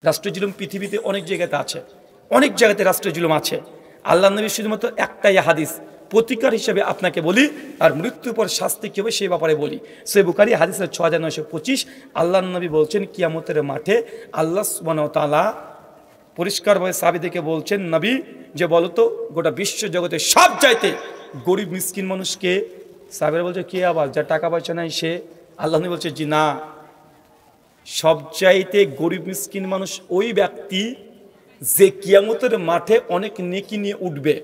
রাষ্ট্রীয় জুলুম পৃথিবীতে অনেক জায়গাতে আছে, অনেক জায়গাতে রাষ্ট্রীয় জুলুম আছে। আল্লাহ নবী শুধুমাত্র একটাই হাদিস প্রতিকার হিসেবে আপনাকে বলি, আর মৃত্যুর পর শাস্তি কী হবে সেই ব্যাপারে বলি। সহিহ বুখারী হাদিসের 6925 আল্লাহ নবী বলছেন, কিয়ামতের মাঠে আল্লাহ সুবহানাহু ওয়া তাআলা পরিষ্কারভাবে সাহাবীদেরকে বলছেন, নবী যে বলতো গোটা বিশ্ব জগতে সব চাইতে গরিব মিসকিন মানুষকে? সাহাবীরা বলছে কে আবার, যার টাকা পয়সা নাই সে? আল্লাহ নবী বলছে জি না, সব চাইতে গরিব মিসকিন মানুষ ওই ব্যক্তি যে কিয়ামতের মাঠে অনেক নেকি নিয়ে উঠবে।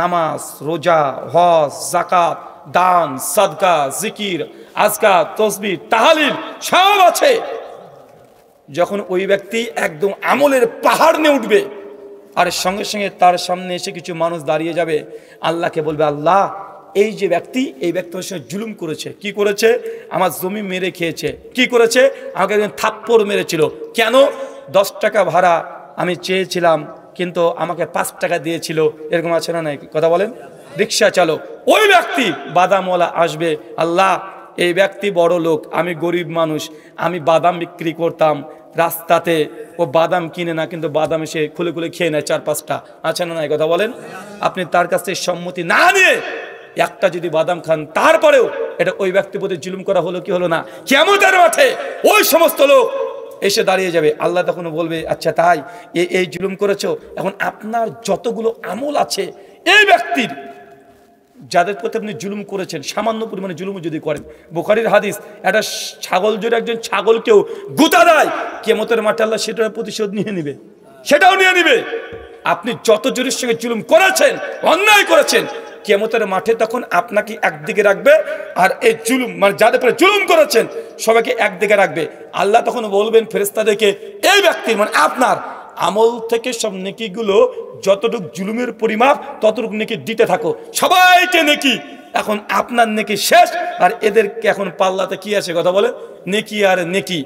নামাজ, রোজা, হজ, যাকাত, দান, সাদকা, জিকির, আজকার, তসবিহ, তাহলিল সব আছে। যখন ওই ব্যক্তি একদম আমলের পাহাড় নিয়ে উঠবে, আর সঙ্গে সঙ্গে তার সামনে এসে কিছু মানুষ দাঁড়িয়ে যাবে, আল্লাহকে বলবে, আল্লাহ এই যে ব্যক্তি, এই ব্যক্তির সঙ্গে জুলুম করেছে। কি করেছে? আমার জমি মেরে খেয়েছে। কি করেছে? আমাকে একজন থাপ্পড় মেরেছিল। কেন? 10 টাকা ভাড়া আমি চেয়েছিলাম, কিন্তু আমাকে 5 টাকা দিয়েছিল। এরকম আছে না নাই? কথা বলেন। রিক্সা চালক, ওই ব্যক্তি বাদামওয়ালা আসবে, আল্লাহ এই ব্যক্তি বড় লোক, আমি গরিব মানুষ, আমি বাদাম বিক্রি করতাম রাস্তাতে, ও বাদাম কিনে না, কিন্তু বাদাম এসে খুলে খুলে খেয়ে নেয় 4-5টা। আছে না নাই? কথা বলেন। আপনি তার কাছ থেকে সম্মতি না নিয়ে একটা যদি বাদাম খান, তারপরেও এটা ওই ব্যক্তির প্রতি জুলুম করা হলো কি হলো না? কিয়ামতের মাঠে ওই সমস্ত লোক এসে দাঁড়িয়ে যাবে, আল্লাহ তখন বলবে, আচ্ছা তাই এই জুলুম করেছো, এখন আপনার যতগুলো আমল আছে এই ব্যক্তির যাদের প্রতি আপনি জুলুম করেছেন, সামান্য পরিমাণে জুলুম যদি করেন, বুখারীর হাদিস, একটা ছাগল যদি একজন ছাগলকেও গুতা দেয়, কিয়ামতের মাঠে আল্লাহ সেটার প্রতিশোধ নিয়ে নিবে, সেটাও নিয়ে নিবে। আপনি যত জোরের সঙ্গে জুলুম করেছেন, অন্যায় করেছেন, কিয়ামতের মাঠে তখন আপনাকে একদিকে রাখবে, আর এই জুলুম মানে যাদের উপরে জুলুম করেছেন সবাইকে একদিকে রাখবে। আল্লাহ তখন বলবেন ফেরেশতাদেরকে, এই ব্যক্তির মানে আপনার আমল থেকে সব নেকিগুলো যতটুকু জুলুমের পরিমাপ ততটুকু নেকি দিতে থাকো, সবাইকে নেকি। এখন আপনার নেকি শেষ, আর এদেরকে এখন পাল্লাতে কি আছে? কথা বলে নেকি আর নেকি।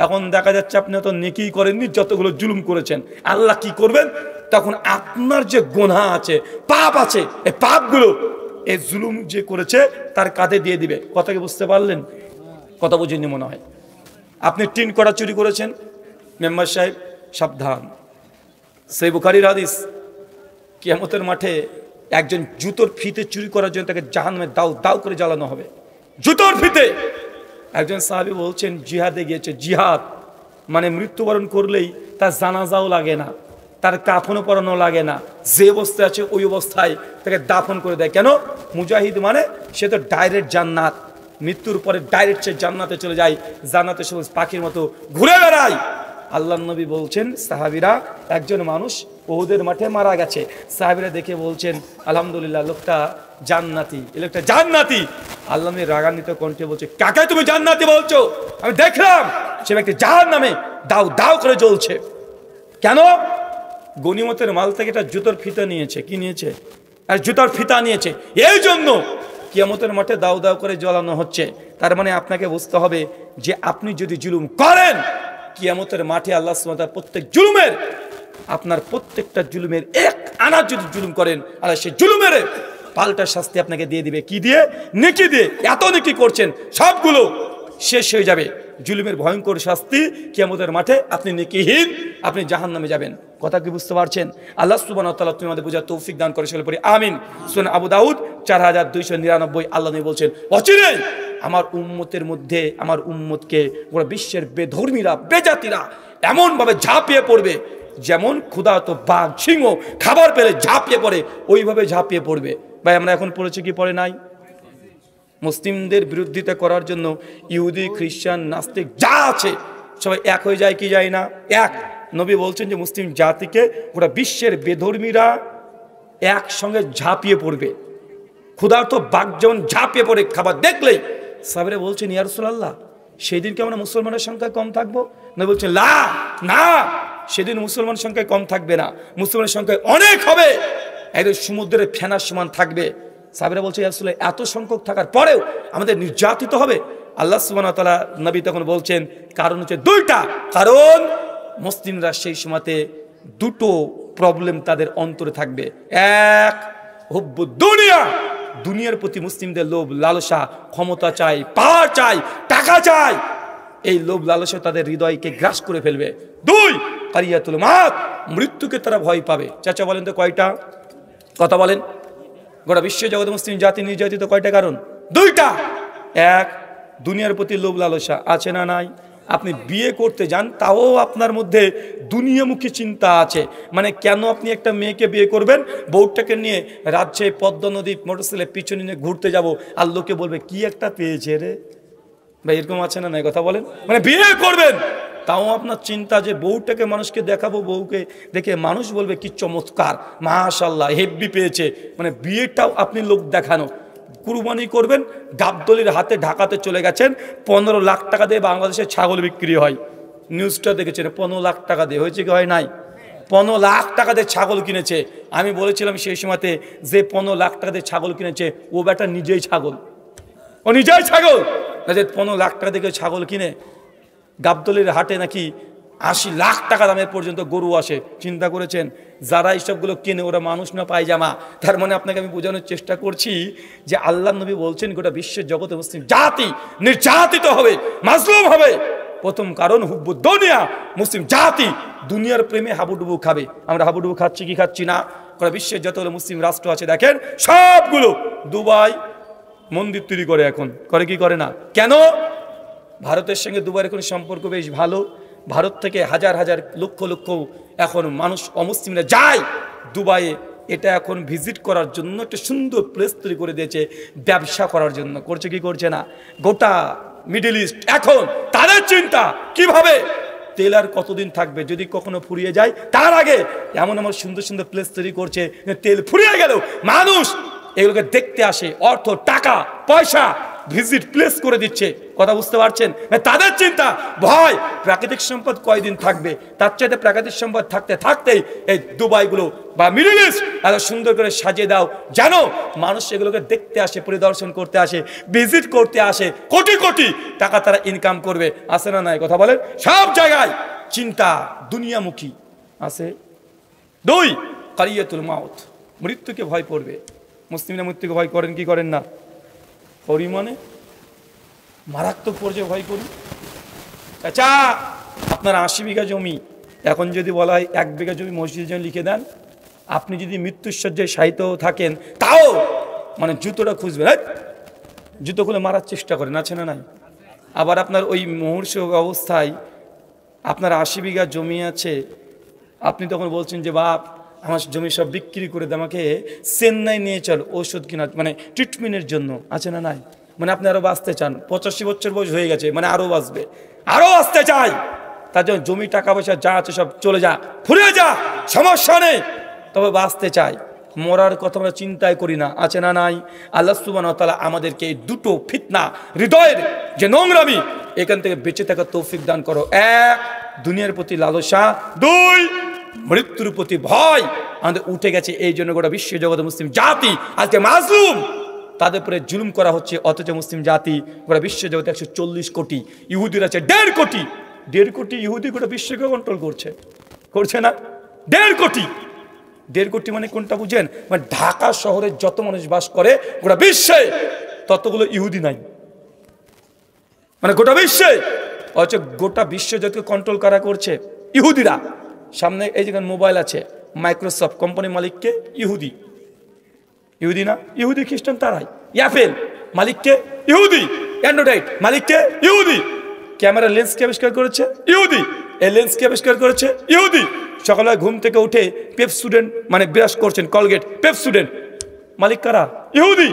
এখন দেখা যাচ্ছে আপনি তো নেকি করেননি, যতগুলো জুলুম করেছেন। আল্লাহ কি করবেন? তখন আপনার যে গুনাহ আছে, পাপ আছে, এই পাপগুলো এই জুলুম যে করেছে তার কাঁধে দিয়ে দিবে। কথা কি বুঝতে পারলেন? কথা বুঝেননি মনে হয়। আপনি টিন কড়া চুরি করেছেন, মেম্বার সাহেব সাবধান। সহিহ বুখারীর হাদিস, কিয়ামতের মাঠে একজন জুতোর ফিতে চুরি করার জন্য তাকে জাহান্নামে দাও দাও করে জ্বালানো হবে, জুতোর ফিতে। একজন সাহাবী বলছেন, জিহাদে গিয়েছে, জিহাদ মানে মৃত্যুবরণ করলেই তার জানাজাও লাগে না, তার কাফনও পরানো লাগে না, যে অবস্থায় আছে ওই অবস্থায় তাকে দাফন করে দেয়। কেন? মুজাহিদ মানে সে তো ডাইরেক্ট জান্নাত, মৃত্যুর পরে ডাইরেক্ট সে জান্নাতে চলে যায়, জান্নাতে সবুজ পাখির মতো ঘুরে বেড়ায়। আল্লাহ নবী বলছেন, সাহাবীরা, একজন মানুষ উহুদের মাঠে মারা গেছে, সাহাবীরা দেখে বলছেন, আলহামদুলিল্লাহ লোকটা জান্নাতি, এই লোকটা জান্নাতি। আল্লাহ নবী রাগান্বিত কণ্ঠে বলছে, কাকে তুমি জান্নাতি বলছো? আমি দেখলাম সে ব্যক্তি জাহান্নামে দাও দাও করে জ্বলছে। কেন? গনিমতের মাল থেকে একটা জুতোর ফিতা নিয়েছে। কি নিয়েছে? আর জুতোর ফিতা নিয়েছে। এই জন্য কিয়ামতের মাঠে দাও দাও করে জ্বালানো হচ্ছে। তার মানে আপনাকে বুঝতে হবে যে আপনি যদি জুলুম করেন, কিয়ামতের মাঠে আল্লাহ সুবহানাহু ওয়া তাআলা প্রত্যেক জুলুমের, আপনার প্রত্যেকটা জুলুমের এক আনা যদি জুলুম করেন, আল্লাহ সেই জুলুমের পাল্টা শাস্তি আপনাকে দিয়ে দিবে। কি দিয়ে? নেকি দিয়ে। এত নেকি করছেন সবগুলো শেষ হয়ে যাবে। জুলুমের ভয়ঙ্কর শাস্তি কিয়ামতের মাঠে, আপনি নেকিহীন, আপনি জাহান্নামে যাবেন। কথা কি বুঝতে পারছেন? আল্লাহ সুবহানাহু ওয়া তাআলা তুমি আমাদের বোঝার তৌফিক দান করে, সকলে পড়ি আমিন। সুনান আবু দাউদ 4299 আল্লাহ নবী বলছেন, অচিরেই আমার উম্মতের মধ্যে, আমার উম্মতকে গোটা বিশ্বের বেধর্মীরা, বেজাতিরা এমনভাবে ঝাঁপিয়ে পড়বে, যেমন ক্ষুধার্ত বাঘ সিংহ খাবার পেলে ঝাঁপিয়ে পড়ে, ওইভাবে ঝাঁপিয়ে পড়বে। ভাই আমরা এখন পড়েছি কি পড়ে নাই? মুসলিমদের বিরোধিতা করার জন্য ইহুদি, খ্রিস্টান, নাস্তিক যা আছে সবাই এক হয়ে যায় কি যায় না? এক। নবী বলছেন যে মুসলিম জাতিকে গোটা বিশ্বের বেধর্মীরা একসঙ্গে ঝাঁপিয়ে পড়বে, ক্ষুধার্ত বাঘ যেমন ঝাঁপিয়ে পড়ে খাবার দেখলেই। সাহাবীরা বলছেন, ইয়া রাসূলুল্লাহ সেই দিন কি আমরা মুসলমানের সংখ্যা কম থাকবো? নবী বলছেন, লা না, সেদিন মুসলমান সংখ্যায় কম থাকবে না, মুসলমানের সংখ্যায় অনেক হবে, একদম সমুদ্রের ফেনার সমান থাকবে। সাহাবীরা বলছে, ইয়া রাসূলুল্লাহ এত সংখ্যক থাকার পরেও আমাদের নির্যাতিত হবে? আল্লাহ সুবহানাহু ওয়া তাআলা, নবী তখন বলছেন, কারণ হচ্ছে দুইটা। কারণ মুসলিমরা সেই সময়তে দুটো প্রবলেম তাদের অন্তরে থাকবে। এক, হুব্বু দুনিয়া, দুনিয়ার প্রতি মুসলিমদের লোভ লালসা, ক্ষমতা চাই, পাওয়ার চাই, টাকা চাই। এই লোভ লালসা তাদের হৃদয়কে গ্রাস করে ফেলবে। 2 কারিয়াতুল মাউত, মৃত্যুকে তারা ভয় পাবে। চাচা বলেন তো কয়টা? কথা বলেন। গোটা বিশ্ব জগতে মুসলিম জাতি নির্যাতিত কয়টা কারণ? 2টা। 1, দুনিয়ার প্রতি লোভ লালসা আছে না নাই? আপনি বিয়ে করতে যান, তাও আপনার মধ্যে দুনিয়ামুখী চিন্তা আছে। মানে কেন আপনি একটা মেয়েকে বিয়ে করবেন, বউটাকে নিয়ে রাজশাহী পদ্মা নদী মোটরসাইকেলের পিছনে নিয়ে ঘুরতে যাব, আর লোকে বলবে কি একটা পেয়েছে রে ভাই, এরকম আছে না নাই? কথা বলেন। মানে বিয়ে করবেন, তাও আপনার চিন্তা যে বউটাকে মানুষকে দেখাবো, বউকে দেখে মানুষ বলবে কি চমৎকার, মাশাআল্লাহ হেব্বি পেয়েছে। মানে বিয়েটাও আপনি লোক দেখানো। কুরবানি করবেন, গাবদলির হাতে ঢাকাতে চলে গেছেন, 15 লাখ টাকা দিয়ে বাংলাদেশে ছাগল বিক্রি হয়। নিউজটা দেখেছেন, 15 লাখ টাকা দিয়ে হয়েছে কি হয় নাই? 15 লাখ টাকা দিয়ে ছাগল কিনেছে। আমি বলেছিলাম সেই সময়তে যে 15 লাখ টাকা দিয়ে ছাগল কিনেছে ও বেটা নিজেই ছাগল, ও নিজেই ছাগল। 15 লাখ টাকা দিয়ে ছাগল কিনে গাবদলির হাটে নাকি 80 লাখ টাকা দামের পর্যন্ত গরু আসে। চিন্তা করেছেন? যারা এইসবগুলো কেনে ওরা মানুষ না পায়জামা। তার মানে আপনাকে আমি বোঝানোর চেষ্টা করছি যে আল্লাহ নবী বলছেন গোটা বিশ্বের জগতে মুসলিম জাতি নির্যাতিত হবে, মাজলুম হবে। প্রথম কারণ হুব্বুদ দুনিয়া, মুসলিম জাতি দুনিয়ার প্রেমে হাবুডুবু খাবে। আমরা হাবুডুবু খাচ্ছি কি খাচ্ছি না? গোটা বিশ্বের যতগুলো মুসলিম রাষ্ট্র আছে দেখেন, সবগুলো দুবাই মন্দির তৈরি করে, এখন করে কি করে না? কেন? ভারতের সঙ্গে দুবাইয়ের এখন সম্পর্ক বেশ ভালো। ভারত থেকে হাজার হাজার লক্ষ লক্ষ এখন মানুষ অমুসলিমরা যায় দুবাইয়ে। এটা এখন ভিজিট করার জন্য একটা সুন্দর প্লেস তৈরি করে দিয়েছে, ব্যবসা করার জন্য। করছে কি করছে না? গোটা মিডল ইস্ট এখন তাদের চিন্তা কিভাবে তেল আর কতদিন থাকবে, যদি কখনো ফুরিয়ে যায় তার আগে এমন এমন সুন্দর সুন্দর প্লেস তৈরি করছে, তেল ফুরিয়ে গেল মানুষ এগুলোকে দেখতে আসে, অর্থ টাকা পয়সা ভিজিট প্লেস করে দিচ্ছে। কথা বুঝতে পারছেন? তাদের চিন্তা ভয় প্রাকৃতিক সম্পদ কয়দিন থাকবে, তার চাইতে প্রাকৃতিক সম্পদ থাকতে থাকতেই এই দুবাইগুলো বা মিডল ইস্ট এত সুন্দর করে সাজিয়ে দাও, জানো মানুষ এগুলোকে দেখতে আসে, পরিদর্শন করতে আসে, ভিজিট করতে আসে, কোটি কোটি টাকা তারা ইনকাম করবে। আছে না নাই? কথা বলেন। সব জায়গায় চিন্তা দুনিয়ামুখী আছে। 2 কারিয়াতুল মাউত, মৃত্যুকে ভয় করবে। মুসলিমরা মৃত্যুকে ভয় করেন কি করেন না? পরিমাণে মারাত্মক পর্যায়ে ভয় করি। আচ্ছা, আপনার 80 বিঘা জমি, এখন যদি বলা হয় 1 বিঘা জমি মসজিদের জন্য লিখে দেন, আপনি যদি মৃত্যুসজ্জায় শায়িত থাকেন তাও মানে জুতোটা খুঁজবেন, জুতো খুলে মারার চেষ্টা করেন, আছে না নাই? আবার আপনার ওই মুহূর্ত অবস্থায় আপনার 80 বিঘা জমি আছে, আপনি তখন বলছেন যে বাপ আমার জমি সব বিক্রি করে দে, আমাকে চেন্নাই নিয়ে চল ওষুধ কিনা, মানে ট্রিটমেন্টের জন্য, আছে না নাই? মানে আপনি আরো বাঁচতে চান, 85 বছর বয়স হয়ে গেছে, মানে আরো বাঁচবে, আরো বাঁচতে চাই, তার জন্য জমি টাকা পয়সা যা আছে সব চলে যা, ফুরিয়ে যা, সমস্যা নেই, তবে বাঁচতে চাই। মরার কথা আমরা চিন্তাই করি না, আছে না নাই? আল্লাহ সুবহানাহু ওয়া তাআলা আমাদেরকে এই দুটো ফিতনা, হৃদয়ের যে নোংরামি, এখান থেকে বেঁচে থাকার তৌফিক দান করো। 1 দুনিয়ার প্রতি লালসা, 2 মৃত্যুর প্রতি ভয় আমাদের উঠে গেছে। এই জন্য গোটা বিশ্ব জগতে মুসলিম জাতি আজকে মাজলুম, তাদের উপরে জুলুম করা হচ্ছে। অথচ মুসলিম জাতি গোটা বিশ্ব জগতে 140 কোটি, ইহুদির আছে 1.5 কোটি। 1.5 কোটি ইহুদি গোটা বিশ্বকে কন্ট্রোল করছে, করছে না? 1.5 কোটি, 1.5 কোটি মানে কোনটা বুঝেন? মানে ঢাকা শহরে যত মানুষ বাস করে গোটা বিশ্বে ততগুলো ইহুদি নাই, মানে গোটা বিশ্বে। অথচ গোটা বিশ্ব জগৎকে কন্ট্রোল করা করছে ইহুদিরা। সামনে এই যেখানে মোবাইল আছে, মাইক্রোসফট কোম্পানির মালিককে ইহুদি, ইহুদি না? ইহুদি খ্রিস্টান তারাই। অ্যাপেল মালিককে ইহুদি, অ্যান্ড্রয়েড মালিককে ইহুদি, ক্যামেরা লেন্সকে আবিষ্কার করেছে ইহুদি, এই লেন্সকে আবিষ্কার করেছে ইহুদি। সকালে ঘুম থেকে উঠে পেপসুডেন্ট মানে ব্রাশ করছেন, কলগেট পেপসুডেন্ট, মালিক কারা? ইহুদি।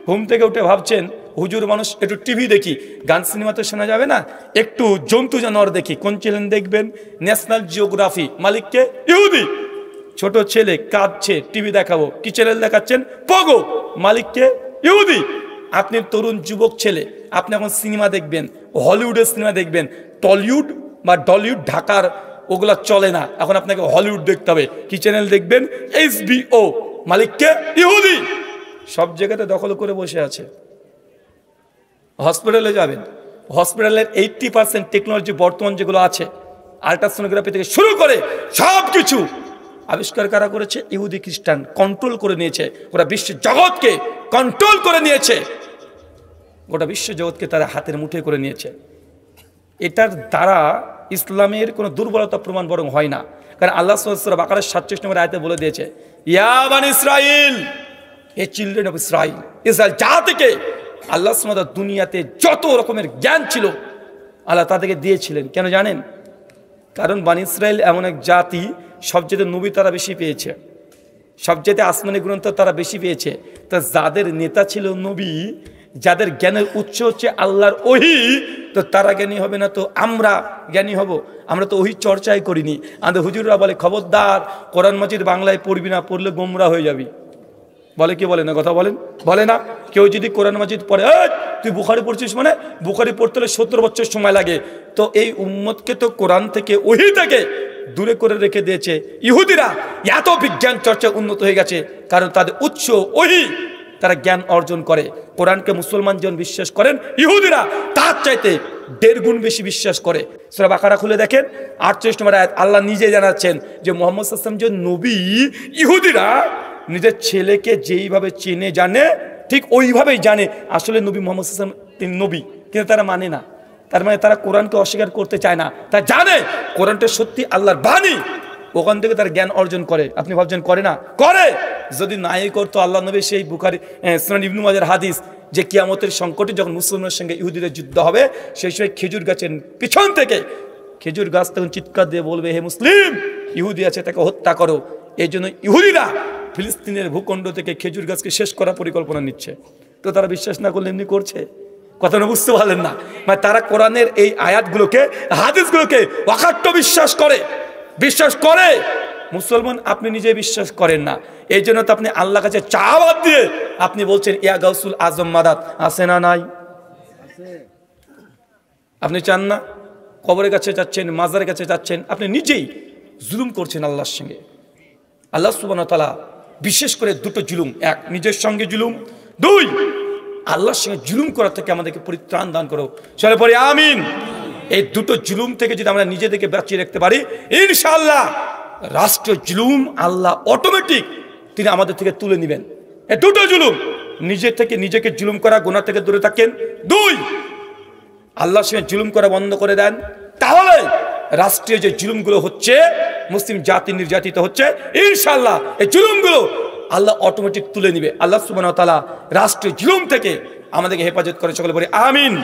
ঘুম থেকে উঠে ভাবছেন হুজুর মানুষ একটু টিভি দেখি, গান সিনেমা তো শোনা যাবে না, একটু জন্তু জানোয়ার দেখি, কোন চ্যানেল দেখবেন? ন্যাশনাল জিওগ্রাফি, মালিককে ইহুদি। ছোট ছেলে কাঁদছে, টিভি দেখাবো, কি চ্যানেল দেখাচ্ছেন? পোগো, মালিককে ইহুদি। আপনি তরুণ যুবক ছেলে, আপনি এখন সিনেমা দেখবেন, হলিউডের সিনেমা দেখবেন, টলিউড বা ডলিউড ঢাকার ওগুলা চলে না, এখন আপনাকে হলিউড দেখতে হবে, কি চ্যানেল দেখবেন? HBO, মালিককে ইহুদি। সব জায়গাতে দখল করে বসে আছে। হসপিটালে যাবেন, হসপিটালের 80% টেকনোলজি বর্তমান যেগুলো আছে, আল্ট্রাসোনোগ্রাফি থেকে শুরু করে সব কিছু আবিষ্কার করা করেছে ইহুদি খ্রিস্টান, কন্ট্রোল করে নিয়েছে, গোটা বিশ্ব জগৎকে কন্ট্রোল করে নিয়েছে, গোটা বিশ্ব জগৎকে তারা হাতের মুঠোয় করে নিয়েছে। এটার দ্বারা ইসলামের কোনো দুর্বলতা প্রমাণ বরং হয় না। কারণ আল্লাহ সূরা বাকারার 37 নম্বর আয়াতে বলে দিয়েছে, ইয়া বানি ইসরাইল, এ চিলড্রেন অফ ইসরাইল, ইসরায়েল জাতিকে আল্লাহ সুবহানাহু ওয়া তাআলা দুনিয়াতে যত রকমের জ্ঞান ছিল আল্লাহ তাদেরকে দিয়েছিলেন। কেন জানেন? কারণ বানি ইসরাইল এমন এক জাতি, সবচেয়ে নবী তারা বেশি পেয়েছে, সবচেয়ে আসমানি গ্রন্থ তারা বেশি পেয়েছে। তা যাদের নেতা ছিল নবী, যাদের জ্ঞানের উৎস হচ্ছে আল্লাহর ওহী, তো তারা জ্ঞানী হবে না তো আমরা জ্ঞানী হব? আমরা তো ওহী চর্চাই করিনি। আমাদের হুজুররা বলে, খবরদার কোরআন মাজিদ বাংলায় পড়বি না, পড়লে গোমরা হয়ে যাবি। বলে কি বলে না? কথা বলেন, বলে না? কেউ যদি কোরআন মাজিদ পড়ে, তুই বুখারী পড়ছিস মানে? বুখারী পড়তে হলে 70 বছর সময় লাগে। তো এই উম্মতকে তো কোরআন থেকে, ওহী থেকে দূরে করে রেখে দিয়েছে ইহুদিরা। এত বিজ্ঞান চর্চা উন্নত হয়ে গেছে কারণ তাদের উৎস ওহী, তারা জ্ঞান অর্জন করে। কোরআনকে মুসলমান যেমন বিশ্বাস করেন, ইহুদিরা তার চাইতে 1.5 গুণ বেশি বিশ্বাস করে। সূরা বাকারা খুলে দেখেন 48 নম্বর আয়াত, আল্লাহ নিজে জানাচ্ছেন যে মুহাম্মদ সাল্লাল্লাহু আলাইহি ওয়াসাল্লাম যে নবী, ইহুদিরা নিজের ছেলেকে যেইভাবে চেনে জানে, ঠিক ওইভাবেই জানে আসলে নবী মুহাম্মদ সাল্লাল্লাহু আলাইহি ওয়াসাল্লাম তিনি নবী, কিন্তু তারা মানে না। তার মানে তারা কোরআনকে অস্বীকার করতে চায় না। তা জানে কোরআনটা সত্যি আল্লাহর বাণী, ওখান থেকে তার জ্ঞান অর্জন করে। আপনি ভাবছেন করে না? করে। যদি নাই করতো আল্লাহ নবী সেই বুখারী সুনান ইবনে মাজার হাদিস যে কিয়ামতের সংকটে যখন মুসলমানের সঙ্গে ইহুদিদের যুদ্ধ হবে, সেই সময় খেজুর গাছের পিছন থেকে খেজুর গাছ তখন চিৎকার দিয়ে বলবে, হে মুসলিম, ইহুদি আছে, তাকে হত্যা করো। এই জন্য ইহুদিরা ফিলিস্তিনের ভূখণ্ড থেকে খেজুর গাছকে শেষ করার পরিকল্পনা নিচ্ছে। তো তারা বিশ্বাস না করলে এমনি করছে। কথাটা বুঝতে পারলেন না? মানে তারা কোরআনের এই আয়াতগুলোকে, হাদিসগুলোকে অকাট্য বিশ্বাস করে, বিশ্বাস করে। মুসলমান আপনি নিজে বিশ্বাস করেন না, এই জন্য তো আপনি আল্লাহর কাছে চাওয়াত দিয়ে আপনি বলছেন ইয়া গাউসুল আজম মাদাত। আছে না নাই? আপনি চান না? কবরের কাছে যাচ্ছেন, মাজারের কাছে যাচ্ছেন, আপনি নিজেই জুলুম করছেন আল্লাহর সঙ্গে। আল্লাহ সুবহানাহু ওয়া তাআলা বিশেষ করে দুটো জুলুম, এক নিজের সঙ্গে জুলুম, দুই আল্লাহর সঙ্গে জুলুম করা থেকে আমাদেরকে পরিত্রাণ দান করো। চলে পড়ি আমিন। এই দুটো জুলুম থেকে যদি আমরা নিজেদেরকে বাঁচিয়ে রাখতে পারি, ইনশাআল্লাহ রাষ্ট্রীয় জুলুম আল্লাহ অটোমেটিক তিনি আমাদের থেকে তুলে নেবেন। এই দুটো জুলুম, নিজের থেকে নিজেকে জুলুম করা, গুনাহ থেকে দূরে থাকেন, দুই আল্লাহর সঙ্গে জুলুম করা বন্ধ করে দেন, তাহলে রাষ্ট্রীয় যে জুলুমগুলো হচ্ছে, মুসলিম জাতি নির্যাতিত হচ্ছে, ইনশাআল্লাহ এই জুলুমগুলো আল্লাহ অটোমেটিক তুলে নিবে। আল্লাহ সুবহানাহু ওয়া তাআলা রাষ্ট্রীয় জুলুম থেকে আমাদেরকে হেফাজত করে। সকলে বলি আমিন।